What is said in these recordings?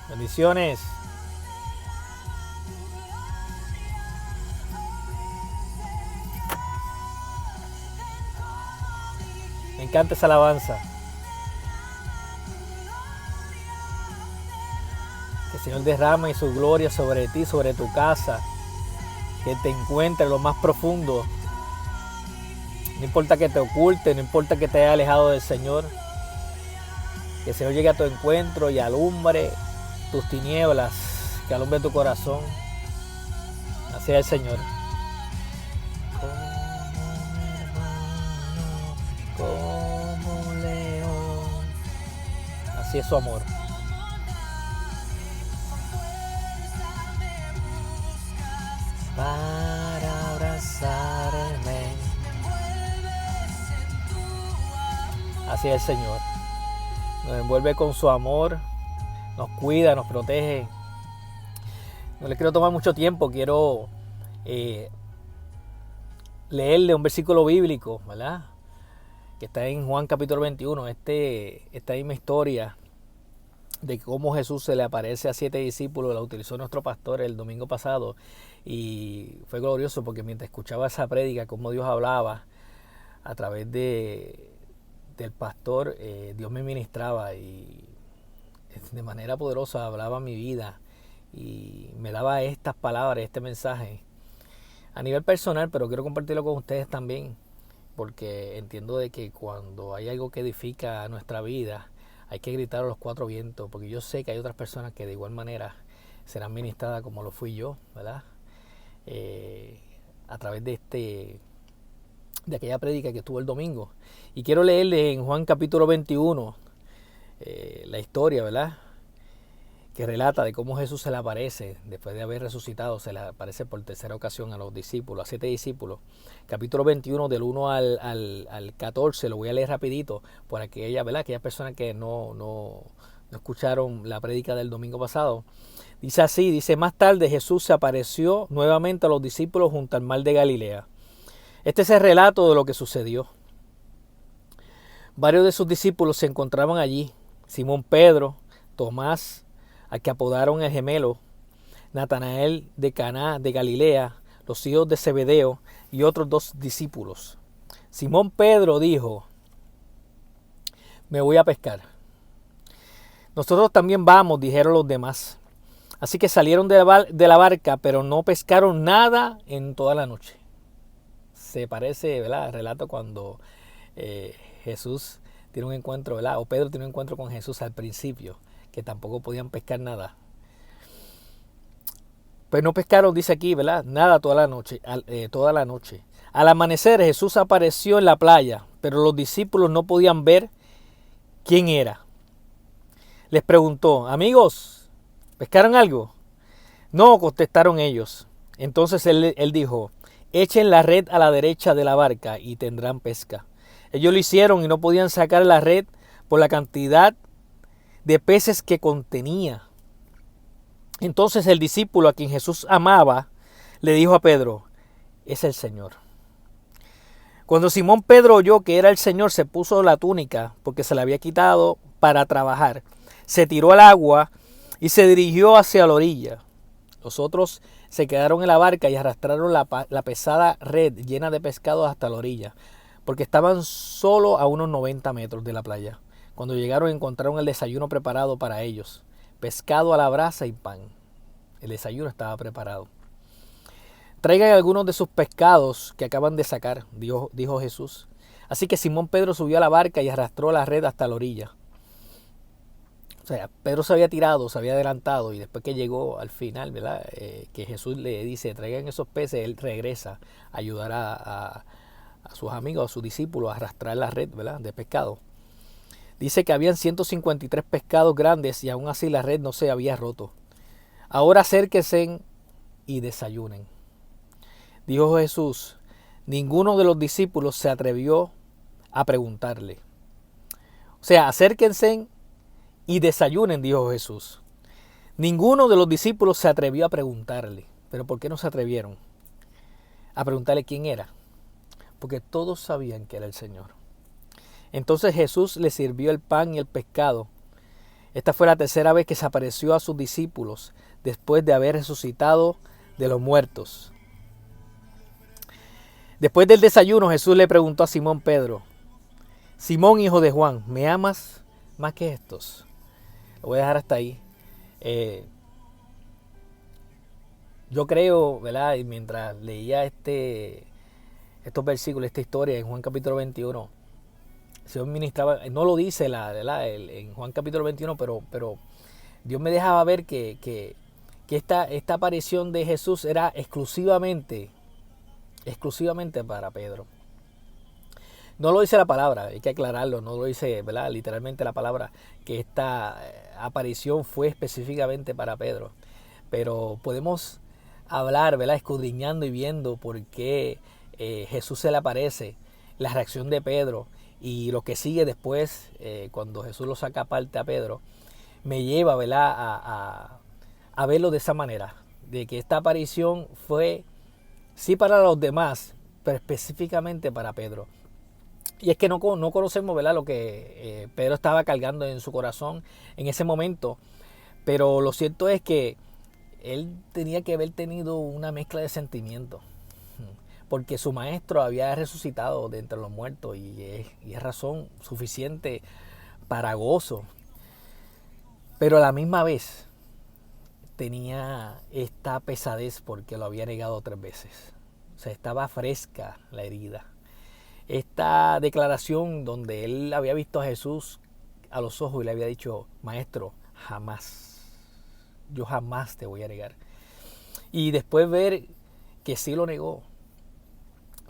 Bendiciones. Me encanta esa alabanza. Que el Señor derrame su gloria sobre ti, sobre tu casa. Que te encuentre en lo más profundo. No importa que te oculte, no importa que te haya alejado del Señor. Que el Señor llegue a tu encuentro y alumbre tus tinieblas. Que alumbre tu corazón. Así es el Señor. Como un león. Así es su amor. Para abrazarme. Así es el Señor. Nos envuelve con su amor, nos cuida, nos protege. No le quiero tomar mucho tiempo, quiero leerle un versículo bíblico, ¿verdad? Que está en Juan capítulo 21, esta misma historia de cómo Jesús se le aparece a 7 discípulos, la utilizó nuestro pastor el domingo pasado y fue glorioso porque mientras escuchaba esa prédica, cómo Dios hablaba a través del pastor, Dios me ministraba y de manera poderosa hablaba mi vida y me daba estas palabras, este mensaje a nivel personal, pero quiero compartirlo con ustedes también porque entiendo de que cuando hay algo que edifica nuestra vida hay que gritar a los 4 vientos, porque yo sé que hay otras personas que de igual manera serán ministradas como lo fui yo, ¿verdad? A través de aquella prédica que estuvo el domingo. Y quiero leerle en Juan capítulo 21 la historia, ¿verdad? Que relata de cómo Jesús se le aparece, después de haber resucitado, se le aparece por tercera ocasión a los discípulos, a 7 discípulos. Capítulo 21, del 1 al 14, lo voy a leer rapidito, por aquellas personas que no escucharon la prédica del domingo pasado. Dice así, más tarde Jesús se apareció nuevamente a los discípulos junto al mar de Galilea. Este es el relato de lo que sucedió. Varios de sus discípulos se encontraban allí. Simón Pedro, Tomás, al que apodaron el gemelo, Natanael de Caná de Galilea, los hijos de Zebedeo y otros 2 discípulos. Simón Pedro dijo: me voy a pescar. Nosotros también vamos, dijeron los demás. Así que salieron de la barca, pero no pescaron nada en toda la noche. Se parece, ¿verdad?, el relato cuando Jesús tiene un encuentro, ¿verdad?, o Pedro tiene un encuentro con Jesús al principio, que tampoco podían pescar nada. Pues no pescaron, dice aquí, ¿verdad?, nada toda la noche. Al amanecer Jesús apareció en la playa, pero los discípulos no podían ver quién era. Les preguntó: amigos, ¿pescaron algo? No, contestaron ellos. Entonces él dijo: echen la red a la derecha de la barca y tendrán pesca. Ellos lo hicieron y no podían sacar la red por la cantidad de peces que contenía. Entonces el discípulo a quien Jesús amaba le dijo a Pedro: es el Señor. Cuando Simón Pedro oyó que era el Señor, se puso la túnica porque se la había quitado para trabajar. Se tiró al agua y se dirigió hacia la orilla. Los otros se quedaron en la barca y arrastraron la pesada red llena de pescado hasta la orilla, porque estaban solo a unos 90 metros de la playa. Cuando llegaron encontraron el desayuno preparado para ellos: pescado a la brasa y pan. El desayuno estaba preparado. Traigan algunos de sus pescados que acaban de sacar, dijo Jesús. Así que Simón Pedro subió a la barca y arrastró la red hasta la orilla. O sea, Pedro se había tirado, se había adelantado, y después que llegó al final, ¿verdad?, que Jesús le dice: traigan esos peces, él regresa a ayudar a sus amigos, a sus discípulos a arrastrar la red, ¿verdad?, de pescado. Dice que habían 153 pescados grandes y aún así la red no se había roto. Ahora acérquense y desayunen, dijo Jesús. Ninguno de los discípulos se atrevió a preguntarle. O sea, acérquense y desayunen, dijo Jesús. Ninguno de los discípulos se atrevió a preguntarle. ¿Pero por qué no se atrevieron a preguntarle quién era? Porque todos sabían que era el Señor. Entonces Jesús les sirvió el pan y el pescado. Esta fue la tercera vez que se apareció a sus discípulos después de haber resucitado de los muertos. Después del desayuno, Jesús le preguntó a Simón Pedro: Simón, hijo de Juan, ¿me amas más que estos? Lo voy a dejar hasta ahí. Yo creo, ¿verdad? Y mientras leía estos versículos, esta historia en Juan capítulo 21, el Señor ministraba, no lo dice en Juan capítulo 21, pero Dios me dejaba ver que esta aparición de Jesús era exclusivamente para Pedro. No lo dice la palabra, hay que aclararlo, no lo dice, ¿verdad?, literalmente la palabra, que esta aparición fue específicamente para Pedro. Pero podemos hablar, ¿verdad?, escudriñando y viendo por qué Jesús se le aparece, la reacción de Pedro y lo que sigue después, cuando Jesús lo saca aparte a Pedro, me lleva, ¿verdad?, a verlo de esa manera, de que esta aparición fue sí para los demás, pero específicamente para Pedro. Y es que no conocemos, ¿verdad?, lo que Pedro estaba cargando en su corazón en ese momento, pero lo cierto es que él tenía que haber tenido una mezcla de sentimientos, porque su maestro había resucitado de entre los muertos y es razón suficiente para gozo. Pero a la misma vez tenía esta pesadez porque lo había negado 3 veces. O sea, estaba fresca la herida. Esta declaración donde él había visto a Jesús a los ojos y le había dicho: Maestro, jamás, yo jamás te voy a negar. Y después ver que sí lo negó,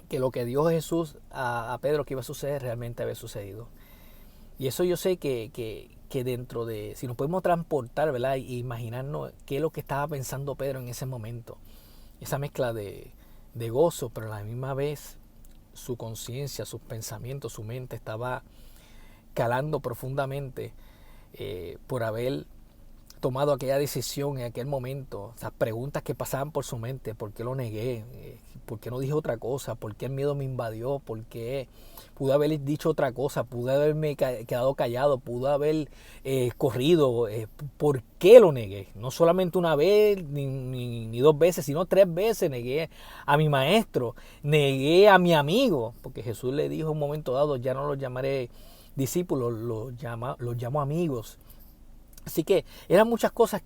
que lo que dijo Jesús a Pedro que iba a suceder realmente había sucedido. Y eso yo sé que dentro de, si nos podemos transportar, ¿verdad?, e imaginarnos qué es lo que estaba pensando Pedro en ese momento, esa mezcla de gozo, pero a la misma vez su conciencia, sus pensamientos, su mente estaba calando profundamente por haber tomado aquella decisión en aquel momento. Esas preguntas que pasaban por su mente: ¿por qué lo negué? ¿Por qué no dije otra cosa? ¿Por qué el miedo me invadió? ¿Por qué pude haber dicho otra cosa? ¿Pude haberme quedado callado? ¿Pude haber corrido? ¿Por qué lo negué? No solamente una vez ni 2 veces, sino 3 veces negué a mi maestro, negué a mi amigo, porque Jesús le dijo en un momento dado: ya no los llamaré discípulos, los llamo amigos. Así que eran muchas cosas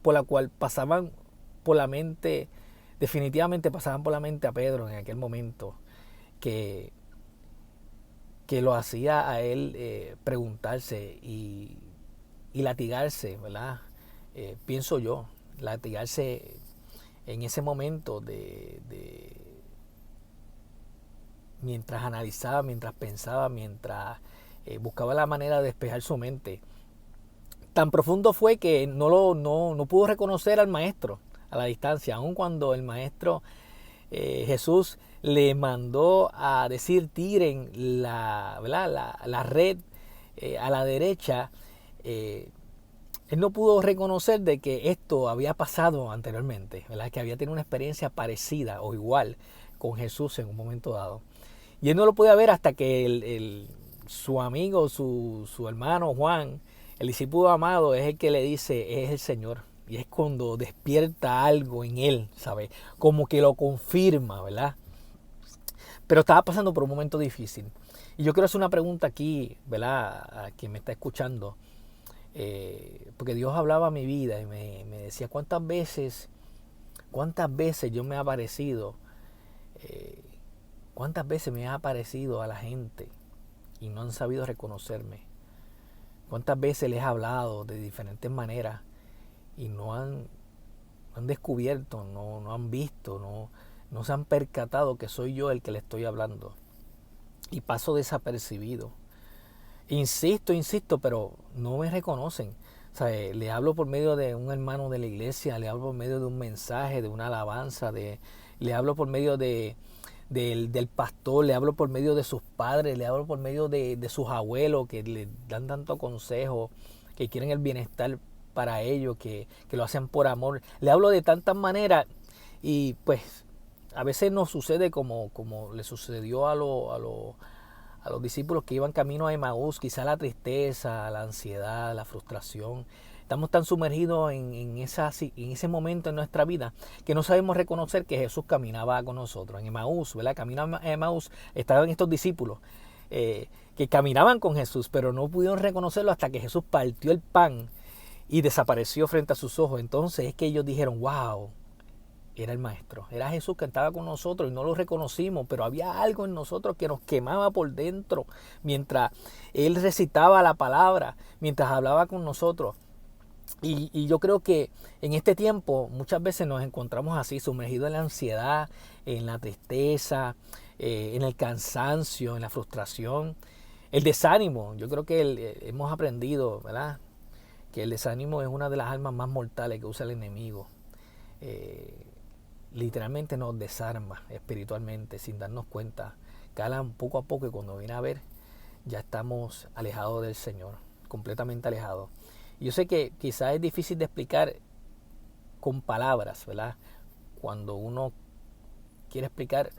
por las cuales pasaban por la mente, definitivamente pasaban por la mente a Pedro en aquel momento, que lo hacía a él preguntarse y latigarse, ¿verdad? Pienso yo, latigarse en ese momento mientras analizaba, mientras pensaba, mientras buscaba la manera de despejar su mente. Tan profundo fue que no pudo reconocer al maestro a la distancia, aun cuando el maestro Jesús le mandó a decir: tiren la red a la derecha. Él no pudo reconocer de que esto había pasado anteriormente, ¿verdad?, que había tenido una experiencia parecida o igual con Jesús en un momento dado. Y él no lo podía ver hasta que su amigo, su hermano Juan, el discípulo amado, es el que le dice: es el Señor. Y es cuando despierta algo en él, ¿sabes? Como que lo confirma, ¿verdad? Pero estaba pasando por un momento difícil. Y yo quiero hacer una pregunta aquí, ¿verdad?, a quien me está escuchando. Porque Dios hablaba a mi vida y me decía: ¿cuántas veces yo me he aparecido? ¿Cuántas veces me he aparecido a la gente y no han sabido reconocerme? ¿Cuántas veces les he hablado de diferentes maneras y no han descubierto, no han visto, no se han percatado que soy yo el que le estoy hablando? Y paso desapercibido. Insisto, pero no me reconocen. O sea, le hablo por medio de un hermano de la iglesia, le hablo por medio de un mensaje, de una alabanza, le hablo por medio del pastor, le hablo por medio de sus padres, le hablo por medio de sus abuelos que le dan tanto consejo, que quieren el bienestar para ellos, que lo hacen por amor. Le hablo de tantas maneras y pues a veces nos sucede como le sucedió a a los discípulos que iban camino a Emaús, quizá la tristeza, la ansiedad, la frustración. Estamos tan sumergidos en ese momento en nuestra vida que no sabemos reconocer que Jesús caminaba con nosotros. En Emaús, ¿verdad? Camino a Emaús estaban estos discípulos que caminaban con Jesús, pero no pudieron reconocerlo hasta que Jesús partió el pan y desapareció frente a sus ojos. Entonces es que ellos dijeron, wow, era el Maestro, era Jesús que estaba con nosotros y no lo reconocimos, pero había algo en nosotros que nos quemaba por dentro mientras Él recitaba la palabra, mientras hablaba con nosotros. Y yo creo que en este tiempo muchas veces nos encontramos así, sumergidos en la ansiedad, en la tristeza, en el cansancio, en la frustración, el desánimo. Yo creo que hemos aprendido, ¿verdad?, que el desánimo es una de las armas más mortales que usa el enemigo. Literalmente nos desarma espiritualmente sin darnos cuenta. Calan poco a poco y cuando viene a ver ya estamos alejados del Señor, completamente alejados. Y yo sé que quizás es difícil de explicar con palabras, ¿verdad? Cuando uno quiere explicar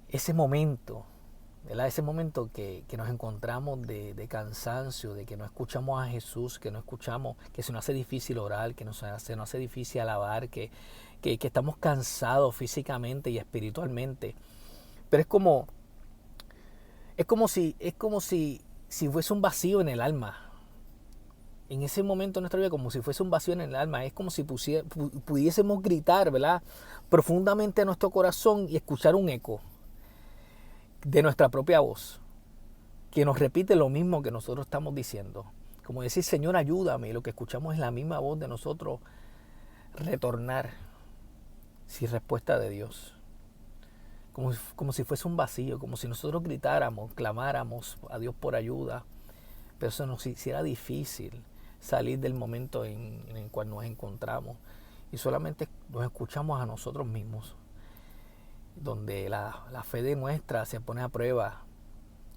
ese momento, ¿verdad? Ese momento que nos encontramos de cansancio, de que no escuchamos a Jesús, que no escuchamos, que se nos hace difícil orar, que se nos hace difícil alabar, que estamos cansados físicamente y espiritualmente. Pero es como si fuese un vacío en el alma. En ese momento de nuestra vida, como si fuese un vacío en el alma, es como si pudiésemos gritar, ¿verdad?, profundamente en nuestro corazón y escuchar un eco de nuestra propia voz, que nos repite lo mismo que nosotros estamos diciendo. Como decir, Señor, ayúdame, y lo que escuchamos es la misma voz de nosotros retornar sin respuesta de Dios. Como si fuese un vacío, como si nosotros gritáramos, clamáramos a Dios por ayuda, pero eso nos hiciera difícil salir del momento en el cual nos encontramos y solamente nos escuchamos a nosotros mismos, donde la fe de nuestra se pone a prueba,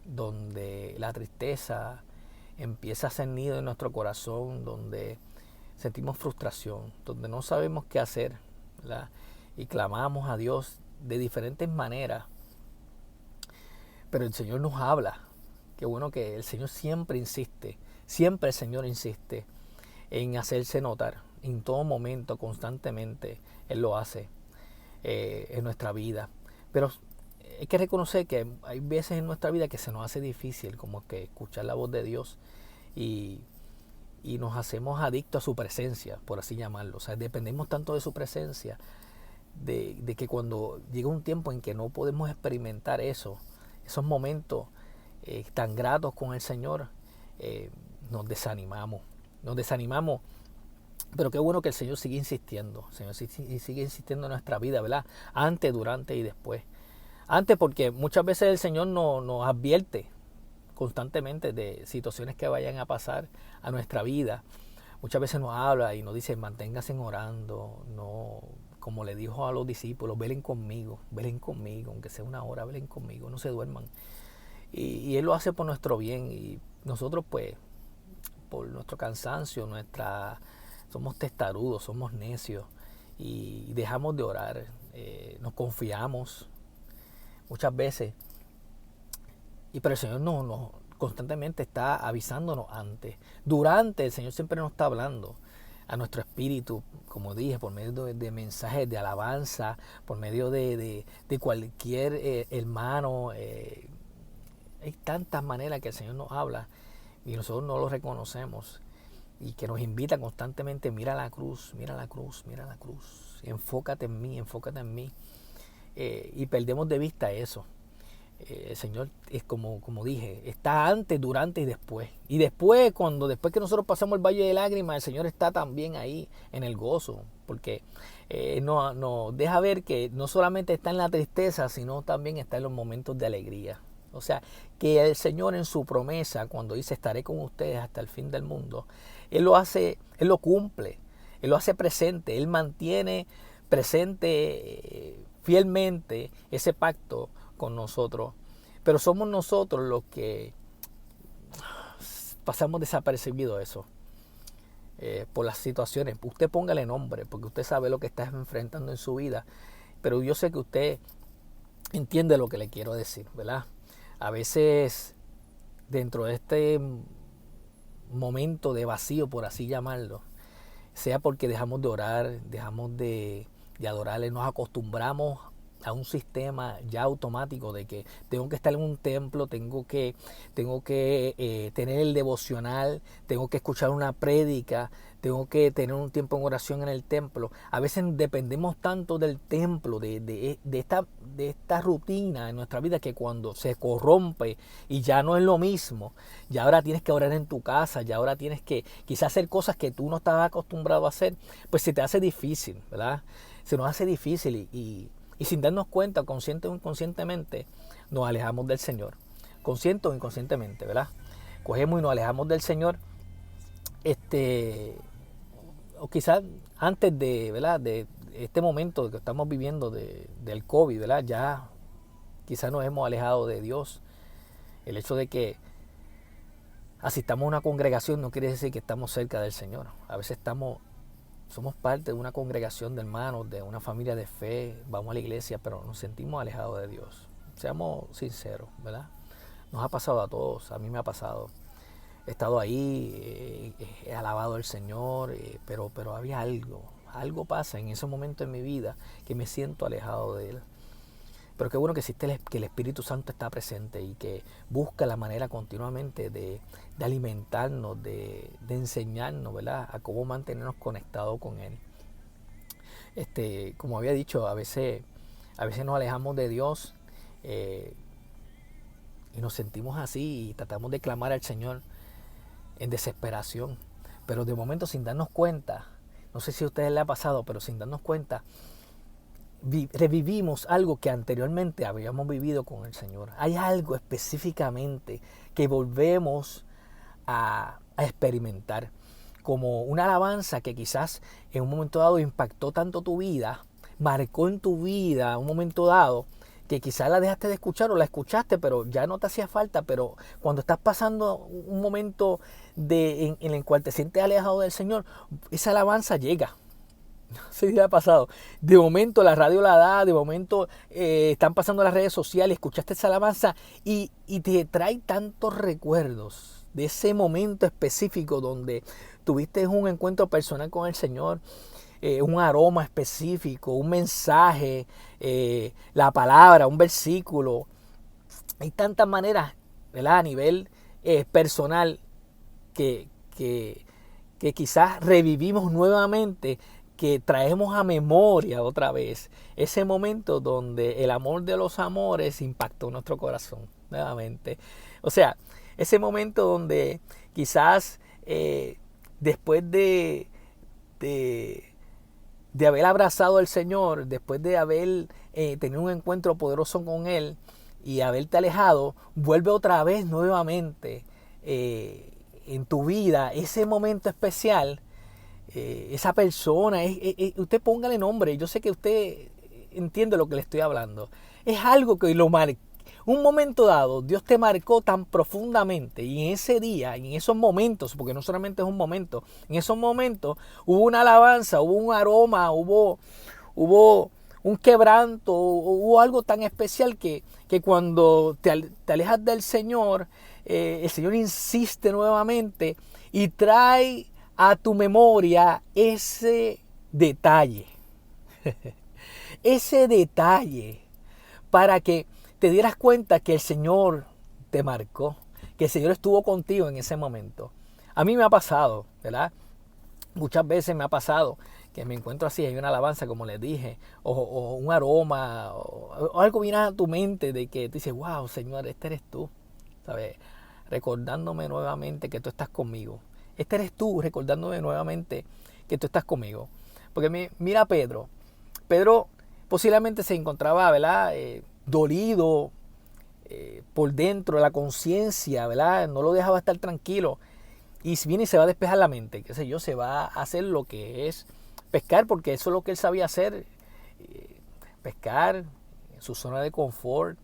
donde la tristeza empieza a hacer nido en nuestro corazón, donde sentimos frustración, donde no sabemos qué hacer, ¿verdad?, y clamamos a Dios de diferentes maneras, pero el Señor nos habla. Qué bueno que el Señor siempre insiste, siempre el Señor insiste en hacerse notar, en todo momento, constantemente, Él lo hace en nuestra vida. Pero hay que reconocer que hay veces en nuestra vida que se nos hace difícil como que escuchar la voz de Dios y nos hacemos adictos a su presencia, por así llamarlo. O sea, dependemos tanto de su presencia, de que cuando llega un tiempo en que no podemos experimentar esos momentos tan gratos con el Señor, nos desanimamos, pero qué bueno que el Señor sigue insistiendo, el Señor sigue insistiendo en nuestra vida, ¿verdad?, antes, durante y después. Antes, porque muchas veces el Señor nos advierte constantemente de situaciones que vayan a pasar a nuestra vida. Muchas veces nos habla y nos dice, manténganse orando, no, como le dijo a los discípulos, velen conmigo, aunque sea una hora, velen conmigo, no se duerman. Y Él lo hace por nuestro bien y nosotros pues por nuestro cansancio, somos testarudos, somos necios y dejamos de orar, nos confiamos muchas veces, pero el Señor nos constantemente está avisándonos antes. Durante, el Señor siempre nos está hablando a nuestro espíritu, como dije, por medio de mensajes de alabanza, por medio de cualquier hermano. Hay tantas maneras que el Señor nos habla y nosotros no lo reconocemos, y que nos invita constantemente, mira la cruz, enfócate en mí, y perdemos de vista eso. El Señor es como dije, está antes, durante y después. Y después que nosotros pasamos el valle de lágrimas, el Señor está también ahí en el gozo, porque nos deja ver que no solamente está en la tristeza, sino también está en los momentos de alegría. O sea, que el Señor en su promesa, cuando dice estaré con ustedes hasta el fin del mundo, Él lo hace, Él lo cumple, Él lo hace presente, Él mantiene presente fielmente ese pacto con nosotros. Pero somos nosotros los que pasamos desapercibido eso, por las situaciones. Usted póngale nombre, porque usted sabe lo que está enfrentando en su vida, pero yo sé que usted entiende lo que le quiero decir, ¿verdad? A veces dentro de este momento de vacío, por así llamarlo, sea porque dejamos de orar, dejamos de adorarle, nos acostumbramos a un sistema ya automático de que tengo que estar en un templo, tengo que tener el devocional, tengo que escuchar una prédica, tengo que tener un tiempo en oración en el templo. A veces dependemos tanto del templo, de esta rutina en nuestra vida, que cuando se corrompe y ya no es lo mismo, ya ahora tienes que orar en tu casa, ya ahora tienes que quizás hacer cosas que tú no estabas acostumbrado a hacer, pues se te hace difícil, ¿verdad? Se nos hace difícil y sin darnos cuenta, consciente o inconscientemente, nos alejamos del Señor. Consciente o inconscientemente, ¿verdad? Cogemos y nos alejamos del Señor. O quizás antes de, ¿verdad?, de este momento que estamos viviendo del COVID, ¿verdad?, ya quizás nos hemos alejado de Dios. El hecho de que asistamos a una congregación no quiere decir que estamos cerca del Señor. A veces somos parte de una congregación de hermanos, de una familia de fe, vamos a la iglesia, pero nos sentimos alejados de Dios. Seamos sinceros, ¿verdad? Nos ha pasado a todos, a mí me ha pasado. He estado ahí, he alabado al Señor, pero había algo pasa en ese momento en mi vida que me siento alejado de Él. Pero qué bueno que existe, que el Espíritu Santo está presente y que busca la manera continuamente de alimentarnos, de enseñarnos, ¿verdad?, a cómo mantenernos conectados con Él. Como había dicho, a veces nos alejamos de Dios y nos sentimos así y tratamos de clamar al Señor en desesperación. Pero de momento, sin darnos cuenta, no sé si a ustedes les ha pasado, pero sin darnos cuenta, revivimos algo que anteriormente habíamos vivido con el Señor. Hay algo específicamente que volvemos a experimentar, como una alabanza que quizás en un momento dado impactó tanto tu vida, marcó en tu vida un momento dado, que quizás la dejaste de escuchar o la escuchaste, pero ya no te hacía falta. Pero cuando estás pasando un momento en el cual te sientes alejado del Señor, esa alabanza llega. No sé si te ha pasado. De momento la radio la da, de momento están pasando las redes sociales, escuchaste esa alabanza y te trae tantos recuerdos de ese momento específico donde tuviste un encuentro personal con el Señor, un aroma específico, un mensaje, la palabra, un versículo. Hay tantas maneras, ¿verdad?, a nivel personal que quizás revivimos nuevamente, que traemos a memoria otra vez ese momento donde el amor de los amores impactó nuestro corazón nuevamente. O sea, ese momento donde quizás después de haber abrazado al Señor, después de haber tenido un encuentro poderoso con Él y haberte alejado, vuelve otra vez nuevamente en tu vida ese momento especial. Esa persona, usted póngale nombre, yo sé que usted entiende lo que le estoy hablando. Es algo que lo marca. Un momento dado, Dios te marcó tan profundamente, y en ese día, en esos momentos, porque no solamente es un momento, en esos momentos hubo una alabanza, hubo un aroma, hubo un quebranto, hubo algo tan especial que cuando te alejas del Señor, el Señor insiste nuevamente y trae a tu memoria ese detalle. Ese detalle para que te dieras cuenta que el Señor te marcó, que el Señor estuvo contigo en ese momento. A mí me ha pasado, ¿verdad? Muchas veces me ha pasado que me encuentro así, hay una alabanza, como les dije, o un aroma, o algo viene a tu mente de que tú dices, wow, Señor, este eres tú, ¿sabes? Recordándome nuevamente que tú estás conmigo. Este eres tú, recordándome nuevamente que tú estás conmigo. Porque mira a Pedro. Pedro posiblemente se encontraba, ¿verdad?, dolido por dentro, la conciencia, ¿verdad?, no lo dejaba estar tranquilo. Y viene y se va a despejar la mente, qué sé yo, se va a hacer lo que es pescar, porque eso es lo que él sabía hacer. Pescar en su zona de confort,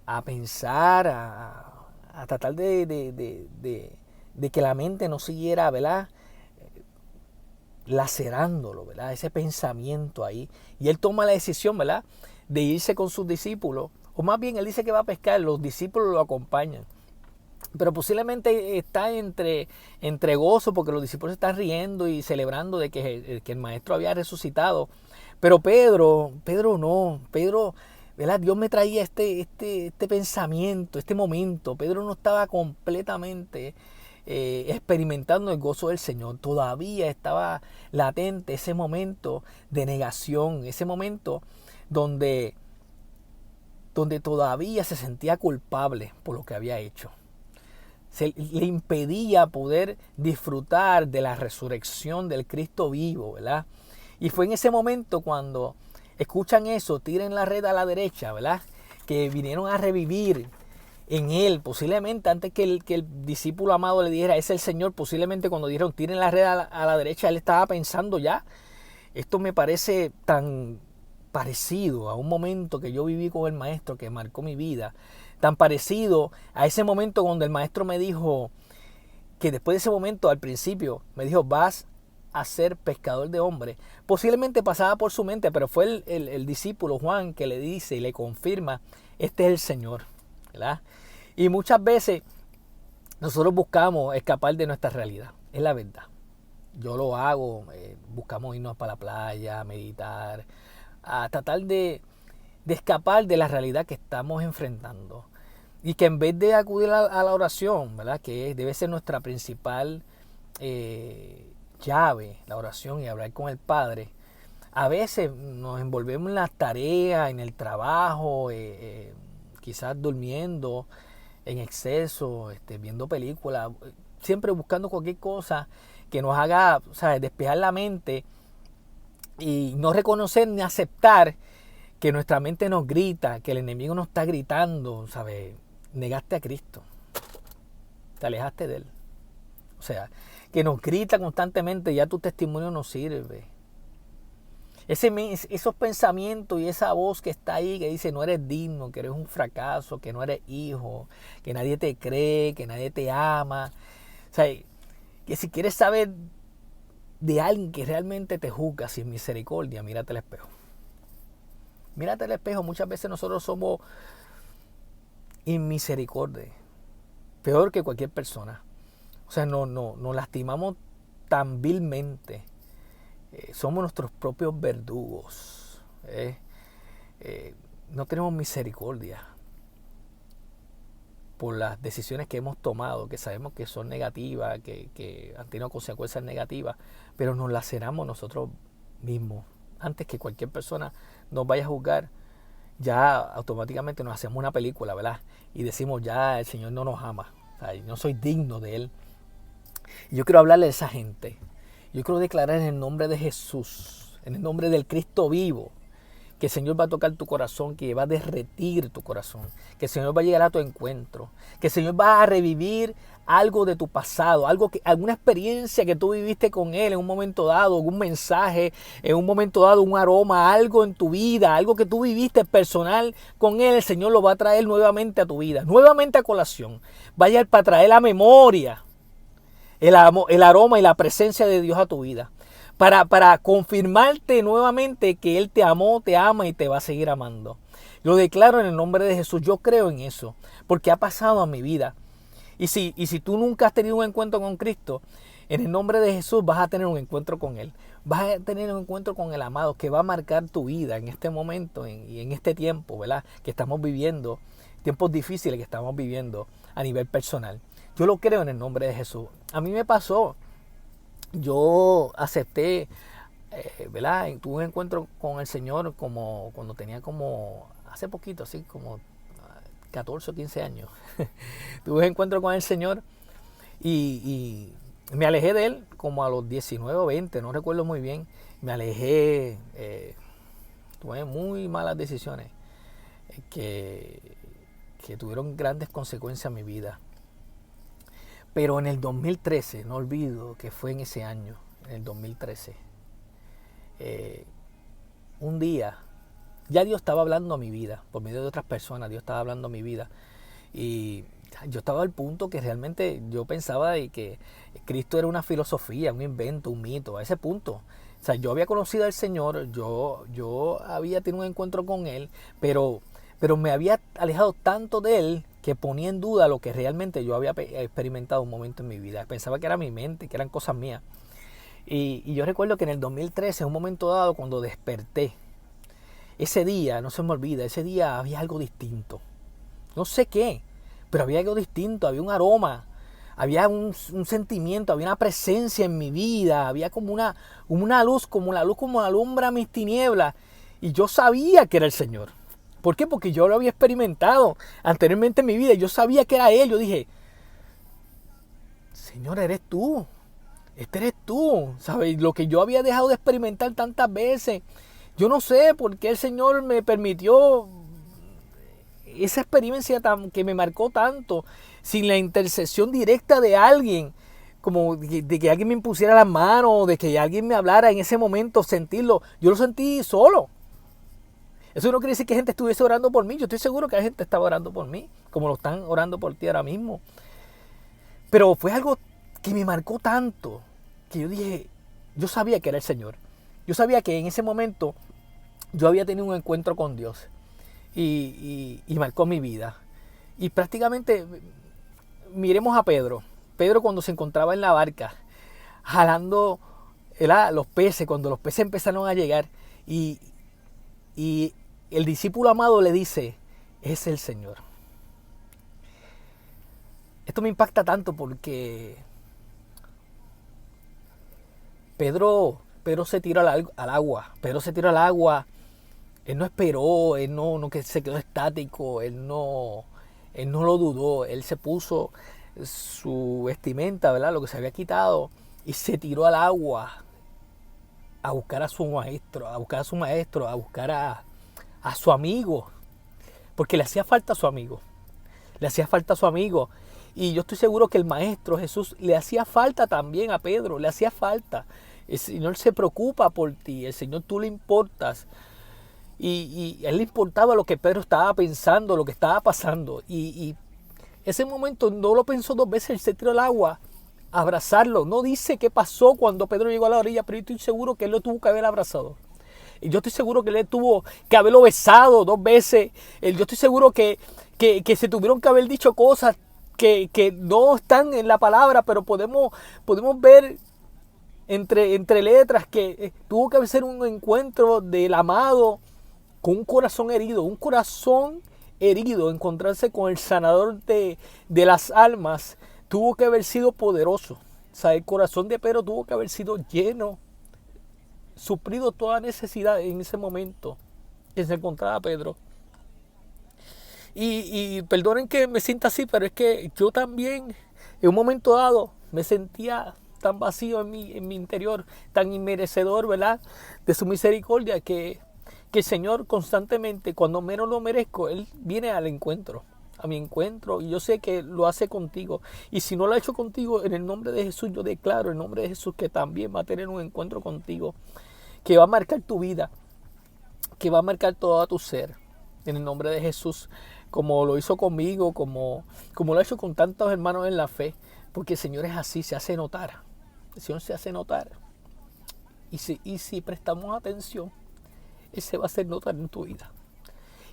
a pensar, a tratar de que la mente no siguiera, ¿verdad?, lacerándolo, ¿verdad?, ese pensamiento ahí. Y él toma la decisión, ¿verdad?, de irse con sus discípulos, O más bien, él dice que va a pescar, los discípulos lo acompañan. Pero posiblemente está entre gozo porque los discípulos están riendo y celebrando de que el maestro había resucitado. Pero Pedro no, ¿verdad? Dios me traía este pensamiento, este momento. Pedro no estaba completamente experimentando el gozo del Señor. Todavía estaba latente ese momento de negación, ese momento donde todavía se sentía culpable por lo que había hecho. Le impedía poder disfrutar de la resurrección del Cristo vivo, ¿verdad? Y fue en ese momento cuando escuchan eso, tiren la red a la derecha, ¿verdad? Que vinieron a revivir en él, posiblemente antes que el discípulo amado le dijera, es el Señor, posiblemente cuando dijeron, tiren la red a la derecha, él estaba pensando ya, esto me parece tan parecido a un momento que yo viví con el maestro que marcó mi vida, tan parecido a ese momento cuando el maestro me dijo, que después de ese momento al principio me dijo, vas a ser pescador de hombres. Posiblemente pasaba por su mente, pero fue el discípulo Juan que le dice y le confirma, este es el Señor, ¿verdad? Y muchas veces nosotros buscamos escapar de nuestra realidad, es la verdad. Yo lo hago, buscamos irnos para la playa, meditar, a tratar de escapar de la realidad que estamos enfrentando. Y que en vez de acudir a la oración, ¿verdad? Que debe ser nuestra principal llave, la oración y hablar con el Padre, a veces nos envolvemos en las tareas, en el trabajo, quizás durmiendo en exceso, viendo películas, siempre buscando cualquier cosa que nos haga, ¿sabes?, despejar la mente y no reconocer ni aceptar que nuestra mente nos grita, que el enemigo nos está gritando, ¿sabes? Negaste a Cristo, te alejaste de Él. O sea, que nos grita constantemente, ya tu testimonio no sirve. Esos pensamientos y esa voz que está ahí que dice no eres digno, que eres un fracaso, que no eres hijo, que nadie te cree, que nadie te ama. O sea, que si quieres saber de alguien que realmente te juzga sin misericordia, mírate al espejo. Mírate al espejo, muchas veces nosotros somos inmisericordia, peor que cualquier persona. O sea, nos lastimamos tan vilmente. Somos nuestros propios verdugos. No tenemos misericordia por las decisiones que hemos tomado, que sabemos que son negativas, que han tenido consecuencias negativas, pero nos laceramos nosotros mismos. Antes que cualquier persona nos vaya a juzgar, ya automáticamente nos hacemos una película, ¿verdad? Y decimos, ya el Señor no nos ama, o sea, no soy digno de Él. Y yo quiero hablarle a esa gente. Yo quiero declarar en el nombre de Jesús, en el nombre del Cristo vivo, que el Señor va a tocar tu corazón, que va a derretir tu corazón, que el Señor va a llegar a tu encuentro, que el Señor va a revivir algo de tu pasado, alguna experiencia que tú viviste con Él en un momento dado, un mensaje, en un momento dado, un aroma, algo en tu vida, algo que tú viviste personal con Él, el Señor lo va a traer nuevamente a tu vida, nuevamente a colación. Vaya para traer la memoria, el aroma y la presencia de Dios a tu vida. Para confirmarte nuevamente que Él te amó, te ama y te va a seguir amando. Lo declaro en el nombre de Jesús. Yo creo en eso, porque ha pasado a mi vida. Y si tú nunca has tenido un encuentro con Cristo, en el nombre de Jesús vas a tener un encuentro con Él. Vas a tener un encuentro con el amado que va a marcar tu vida en este momento y en este tiempo, ¿verdad?, que estamos viviendo, tiempos difíciles que estamos viviendo a nivel personal. Yo lo creo en el nombre de Jesús. A mí me pasó. Yo acepté, ¿verdad? Tuve un encuentro con el Señor como cuando tenía como, hace poquito, así como 14 o 15 años. Tuve un encuentro con el Señor y me alejé de Él como a los 19 o 20, no recuerdo muy bien. Me alejé, tuve muy malas decisiones que tuvieron grandes consecuencias en mi vida. Pero en el 2013, no olvido que fue en ese año, en el 2013, un día, ya Dios estaba hablando a mi vida, por medio de otras personas, Dios estaba hablando a mi vida. Y yo estaba al punto que realmente yo pensaba de que Cristo era una filosofía, un invento, un mito, a ese punto. O sea, yo había conocido al Señor, yo había tenido un encuentro con Él, pero pero me había alejado tanto de él que ponía en duda lo que realmente yo había experimentado un momento en mi vida. Pensaba que era mi mente, que eran cosas mías. Y yo recuerdo que en el 2013, en un momento dado, cuando desperté, ese día, no se me olvida, ese día había algo distinto. No sé qué, pero había algo distinto, había un aroma, había un sentimiento, había una presencia en mi vida, había como una luz, como la luz como alumbra mis tinieblas. Y yo sabía que era el Señor. ¿Por qué? Porque yo lo había experimentado anteriormente en mi vida. Yo sabía que era Él. Yo dije, Señor, eres tú. Este eres tú. ¿Sabes? Lo que yo había dejado de experimentar tantas veces. Yo no sé por qué el Señor me permitió esa experiencia que me marcó tanto, sin la intercesión directa de alguien, como de que alguien me impusiera las manos, de que alguien me hablara en ese momento, sentirlo. Yo lo sentí solo. Eso no quiere decir que gente estuviese orando por mí. Yo estoy seguro que hay gente que estaba orando por mí, como lo están orando por ti ahora mismo. Pero fue algo que me marcó tanto, que yo dije, yo sabía que era el Señor. Yo sabía que en ese momento yo había tenido un encuentro con Dios y marcó mi vida. Y prácticamente, miremos a Pedro. Pedro cuando se encontraba en la barca, jalando los peces, cuando los peces empezaron a llegar, y el discípulo amado le dice, es el Señor. Esto me impacta tanto porque Pedro se tiró al agua. Pedro se tiró al agua. Él no esperó, él no que se quedó estático, él no lo dudó. Él se puso su vestimenta, ¿verdad? Lo que se había quitado, y se tiró al agua a buscar a su maestro, a buscar a su amigo, porque le hacía falta a su amigo. Le hacía falta a su amigo. Y yo estoy seguro que el Maestro Jesús le hacía falta también a Pedro, le hacía falta. El Señor se preocupa por ti, el Señor tú le importas. Y a él le importaba lo que Pedro estaba pensando, lo que estaba pasando. Y ese momento no lo pensó dos veces, él se tiró al agua a abrazarlo. No dice qué pasó cuando Pedro llegó a la orilla, pero yo estoy seguro que él lo tuvo que haber abrazado. Y yo estoy seguro que él tuvo que haberlo besado dos veces. Yo estoy seguro que se tuvieron que haber dicho cosas que no están en la palabra, pero podemos ver entre letras que tuvo que ser un encuentro del amado con un corazón herido, encontrarse con el sanador de las almas, tuvo que haber sido poderoso. O sea, el corazón de Pedro tuvo que haber sido lleno, suplido toda necesidad en ese momento que se encontraba Pedro. Y perdonen que me sienta así, pero es que yo también en un momento dado me sentía tan vacío en mi interior, tan inmerecedor, ¿verdad?, de su misericordia, que el Señor constantemente, cuando menos lo merezco, Él viene a mi encuentro, y yo sé que lo hace contigo. Y si no lo ha hecho contigo, en el nombre de Jesús yo declaro, en el nombre de Jesús, que también va a tener un encuentro contigo, que va a marcar tu vida, que va a marcar todo tu ser, en el nombre de Jesús, como lo hizo conmigo, como lo ha hecho con tantos hermanos en la fe, porque el Señor es así, se hace notar. El Señor se hace notar. Y si prestamos atención, Él se va a hacer notar en tu vida.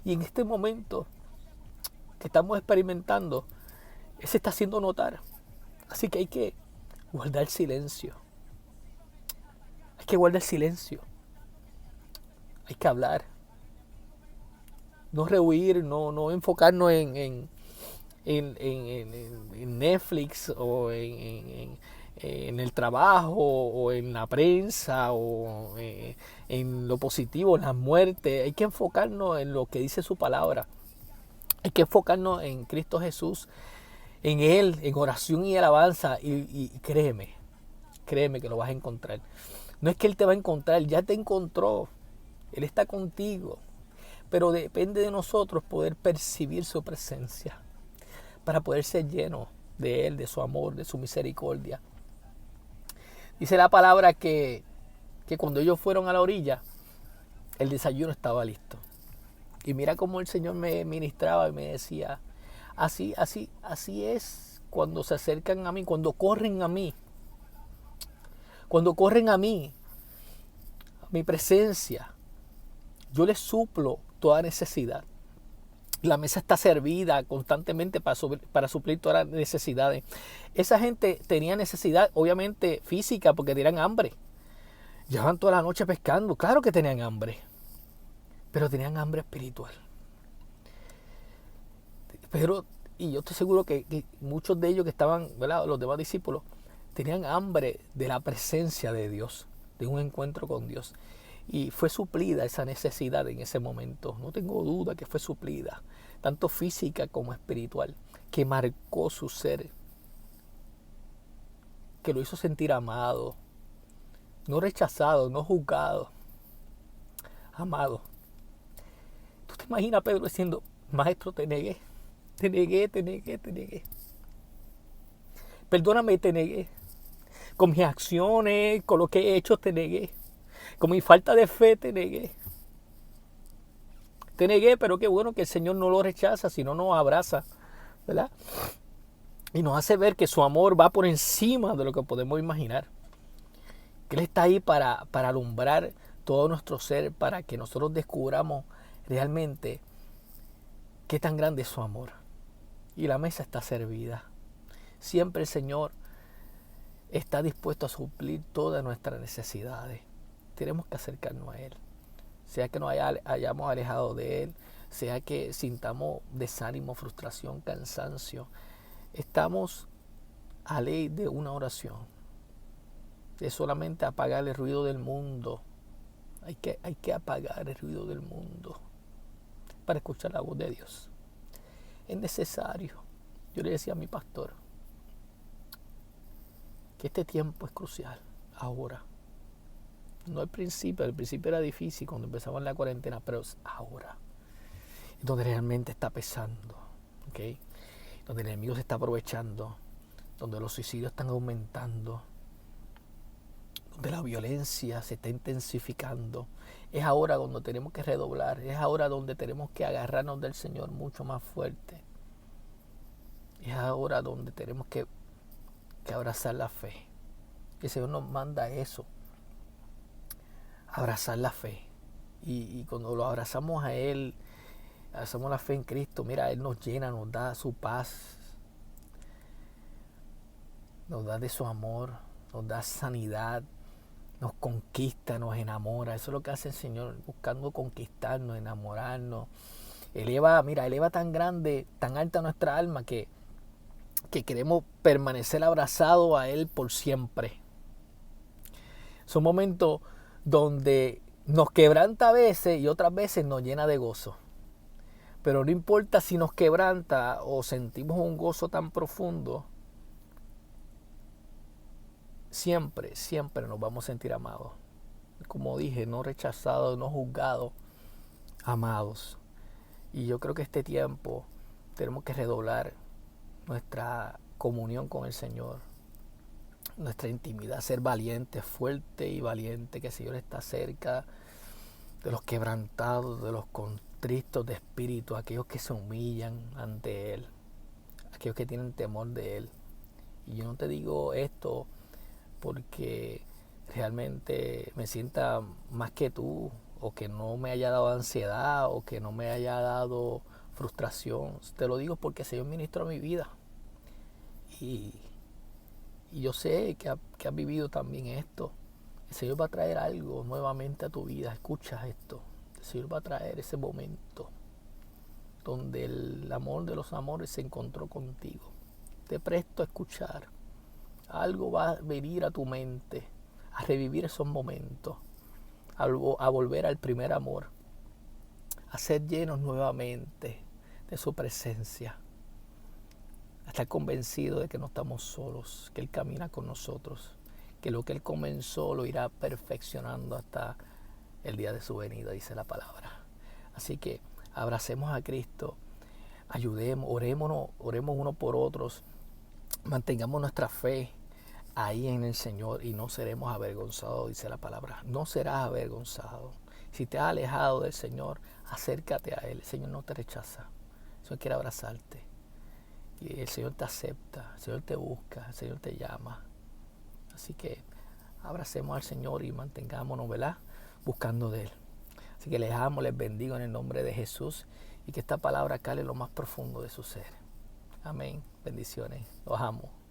Y en este momento que estamos experimentando, Él se está haciendo notar. Así que hay que guardar silencio. Hay que guardar silencio. Hay que hablar. No rehuir, no enfocarnos en Netflix o en el trabajo o en la prensa o en lo positivo, en la muerte. Hay que enfocarnos en lo que dice su palabra. Hay que enfocarnos en Cristo Jesús, en Él, en oración y alabanza. Y créeme que lo vas a encontrar. No es que Él te va a encontrar, ya te encontró. Él está contigo. Pero depende de nosotros poder percibir su presencia, para poder ser lleno de Él, de su amor, de su misericordia. Dice la palabra que cuando ellos fueron a la orilla, el desayuno estaba listo. Y mira cómo el Señor me ministraba y me decía, así es cuando se acercan a mí, cuando corren a mí, a mi presencia, yo les suplo toda necesidad. La mesa está servida constantemente para suplir todas las necesidades. Esa gente tenía necesidad, obviamente, física, porque tenían hambre. Llevaban toda la noche pescando. Claro que tenían hambre. Pero tenían hambre espiritual. Y yo estoy seguro que muchos de ellos que estaban, ¿verdad?, los demás discípulos, tenían hambre de la presencia de Dios, de un encuentro con Dios. Y fue suplida esa necesidad en ese momento. No tengo duda que fue suplida, tanto física como espiritual, que marcó su ser, que lo hizo sentir amado, no rechazado, no juzgado, amado. ¿Tú te imaginas a Pedro diciendo, maestro, te negué? Te negué, te negué, te negué. Perdóname, te negué. Con mis acciones, con lo que he hecho, te negué. Con mi falta de fe, te negué. Te negué, pero qué bueno que el Señor no lo rechaza, sino nos abraza, ¿verdad? Y nos hace ver que su amor va por encima de lo que podemos imaginar. Que Él está ahí para alumbrar todo nuestro ser, para que nosotros descubramos realmente qué tan grande es su amor. Y la mesa está servida. Siempre el Señor está dispuesto a suplir todas nuestras necesidades. Tenemos que acercarnos a Él. Sea que nos hayamos alejado de Él, sea que sintamos desánimo, frustración, cansancio. Estamos a ley de una oración. Es solamente apagar el ruido del mundo. Hay que apagar el ruido del mundo para escuchar la voz de Dios. Es necesario. Yo le decía a mi pastor que este tiempo es crucial, ahora. No al principio, el principio era difícil cuando empezamos la cuarentena, pero es ahora. Es donde realmente está pesando, ¿okay? Donde el enemigo se está aprovechando, donde los suicidios están aumentando, donde la violencia se está intensificando. Es ahora donde tenemos que redoblar, es ahora donde tenemos que agarrarnos del Señor mucho más fuerte. Es ahora donde tenemos que abrazar la fe. El Señor nos manda eso, abrazar la fe. Y cuando lo abrazamos a Él, abrazamos la fe en Cristo, mira, Él nos llena, nos da su paz, nos da de su amor, nos da sanidad, nos conquista, nos enamora. Eso es lo que hace el Señor, buscando conquistarnos, enamorarnos. Eleva tan grande, tan alta nuestra alma que queremos permanecer abrazados a Él por siempre. Son momentos donde nos quebranta a veces y otras veces nos llena de gozo. Pero no importa si nos quebranta o sentimos un gozo tan profundo, siempre nos vamos a sentir amados. Como dije, no rechazados, no juzgados, amados. Y yo creo que este tiempo tenemos que redoblar nuestra comunión con el Señor, nuestra intimidad, ser valiente, fuerte y valiente, que el Señor está cerca de los quebrantados, de los contristos de espíritu, aquellos que se humillan ante Él, aquellos que tienen temor de Él. Y yo no te digo esto porque realmente me sienta más que tú, o que no me haya dado ansiedad, o que no me haya dado frustración. Te lo digo porque el Señor ministró mi vida. Y yo sé que has vivido también esto. El Señor va a traer algo nuevamente a tu vida. Escucha esto. El Señor va a traer ese momento donde el amor de los amores se encontró contigo. Te presto a escuchar. Algo va a venir a tu mente, a revivir esos momentos, a volver al primer amor, a ser llenos nuevamente de su presencia, a estar convencido de que no estamos solos, que Él camina con nosotros, que lo que Él comenzó lo irá perfeccionando hasta el día de su venida, dice la palabra. Así que abracemos a Cristo, ayudemos, oremos unos por otros, mantengamos nuestra fe ahí en el Señor y no seremos avergonzados, dice la palabra. No serás avergonzado. Si te has alejado del Señor, acércate a Él. El Señor no te rechaza. El Señor quiere abrazarte. Y el Señor te acepta, el Señor te busca, el Señor te llama. Así que abracemos al Señor y mantengámonos, ¿verdad?, buscando de Él. Así que les amo, les bendigo en el nombre de Jesús y que esta palabra cale en lo más profundo de su ser. Amén. Bendiciones. Los amo.